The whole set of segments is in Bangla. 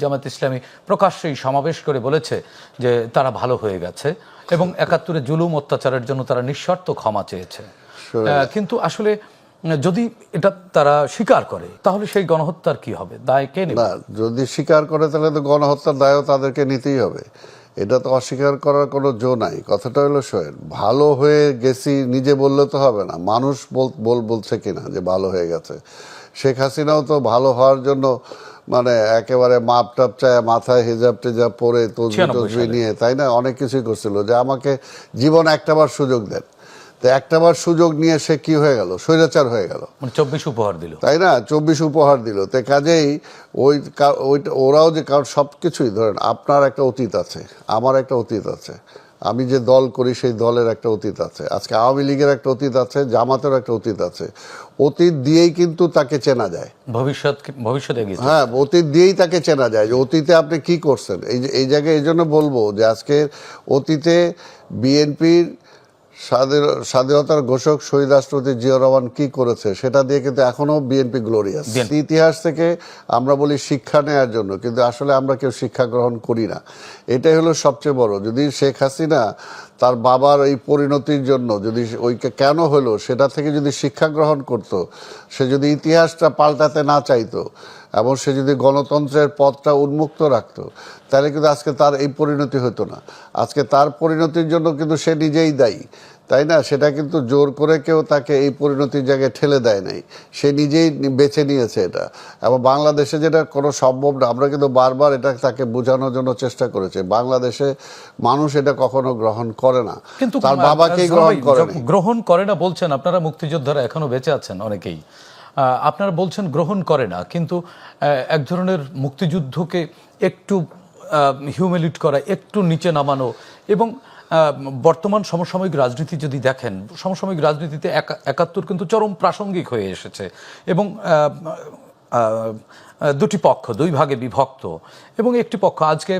জামায়াত ইসলামী প্রকাশ্যেই সমাবেশ করে বলেছে যে তারা ভালো হয়ে গেছে এবং ৭১-এ জুলুম অত্যাচারের জন্য তারা নিঃশর্ত ক্ষমা চেয়েছে। কিন্তু আসলে যদি এটা তারা স্বীকার করে তাহলে সেই গণহত্যার কি হবে, দায় কে নেবে? না, যদি স্বীকার করে তাহলে তো গণহত্যার দায়ও তাদেরকে নিতেই হবে। এটা তো অস্বীকার করার কোনো জো নাই। কথাটা হলো শোয়েন, ভালো হয়ে গেছি নিজে বললে তো হবে না, মানুষ বলছে কিনা যে ভালো হয়ে গেছে। শেখ হাসিনাও তো ভালো হওয়ার জন্য মানে একেবারে মাপ টাপ চায়, মাথায় হিজাব টিজাব পরে তসবি নিয়ে, তাই না, অনেক কিছুই করছিল যে আমাকে জীবন একটাবার সুযোগ দেন। তো একটাবার সুযোগ নিয়ে সে কি হয়ে গেল, স্বৈরাচার হয়ে গেল, 24 উপহার দিল, তাই না, 24 উপহার দিল। তো কাজেই ওরাও যে কারণ সব কিছুই ধরেন, আপনার একটা অতীত আছে, আমার একটা অতীত আছে, আমি যে দল করি সেই দলের একটা অতীত আছে, আজকে আওয়ামী লীগের একটা অতীত আছে, জামাতের একটা অতীত আছে। অতীত দিয়েই কিন্তু তাকে চেনা যায়, ভবিষ্যতে হ্যাঁ, অতীত দিয়েই তাকে চেনা যায় যে অতীতে আপনি কি করছেন। এই জায়গায় এই জন্য বলবো যে আজকে অতীতে বিএনপির স্বাধীনতার ঘোষক শহীদ রাষ্ট্রপতি জিয়া রহমান কি করেছে সেটা দিয়ে কিন্তু এখনো বিএনপি গ্লোরিয়াস। ইতিহাস থেকে আমরা বলি শিক্ষা নেওয়ার জন্য, কিন্তু আসলে আমরা কেউ শিক্ষা গ্রহণ করি না। এটাই হলো সবচেয়ে বড়। যদি শেখ হাসিনা তার বাবার এই পরিণতির জন্য যদি ওইকে কেন হলো সেটা থেকে যদি শিক্ষা গ্রহণ করত, সে যদি ইতিহাসটা পাল্টাতে না চাইতো এবং সে যদি গণতন্ত্রের পথটা উন্মুক্ত রাখতো, তাহলে কিন্তু আজকে তার এই পরিণতি হতো না। আজকে তার পরিণতির জন্য কিন্তু সে নিজেই দায়ী, তাই না? সেটা কিন্তু জোর করে কেউ তাকে এই পরিণতির জায়গায় ঠেলে দেয় নাই, সে নিজেই বেছে নিয়েছে এটা। এবং বাংলাদেশে যেটা কোনো সম্ভব না, আমরা কিন্তু বারবার এটা তাকে বোঝানোর জন্য চেষ্টা করেছি, বাংলাদেশে মানুষ এটা কখনো গ্রহণ করে না, কিন্তু তার বাবাকেই গ্রহণ করে না বলছেন আপনারা, মুক্তিযোদ্ধারা এখনো বেঁচে আছেন অনেকেই, আপনারা বলছেন গ্রহণ করে না, কিন্তু এক ধরনের মুক্তিযুদ্ধকে একটু হিউমিলিট করা, একটু নিচে নামানো এবং বর্তমান সমসাময়িক রাজনীতি যদি দেখেন, সমসাময়িক রাজনীতিতে ৭১ কিন্তু চরম প্রাসঙ্গিক হয়ে এসেছে এবং দুটি পক্ষ দুই ভাগে বিভক্ত। এবং একটি পক্ষ আজকে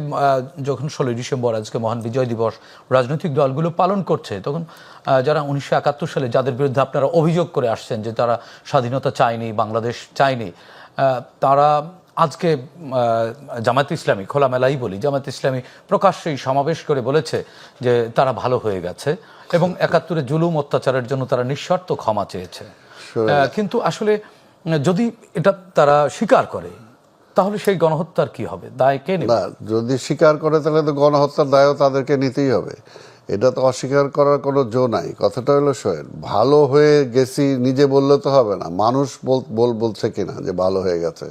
যখন 16 ডিসেম্বর আজকে মহান বিজয় দিবস রাজনৈতিক দলগুলো পালন করছে, তখন যারা 1971 সালে যাদের বিরুদ্ধে আপনারা অভিযোগ করে আসছেন যে তারা স্বাধীনতা চায়নি, বাংলাদেশ চায়নি, তারা আজকে জামায়াত ইসলামী, খোলামেলাই বলি, জামায়াত ইসলামী প্রকাশ্যেই সমাবেশ করে বলেছে যে তারা ভালো হয়ে গেছে এবং ৭১-এ জুলুম অত্যাচারের জন্য তারা নিঃশর্ত ক্ষমা চেয়েছে। কিন্তু আসলে যদি এটা তারা স্বীকার করে তাহলে সেই গণহত্যার কি হবে, দায় কে নেবে? না, যদি স্বীকার করে তাহলে তো গণহত্যার দায়ও তাদেরকে নিতেই হবে। এটা তো অস্বীকার করার কোনো জো নাই। কথাটা হলো শোয়েন, ভালো হয়ে গেছি নিজে বললে তো হবে না, মানুষ বলছে কিনা যে ভালো হয়ে গেছে।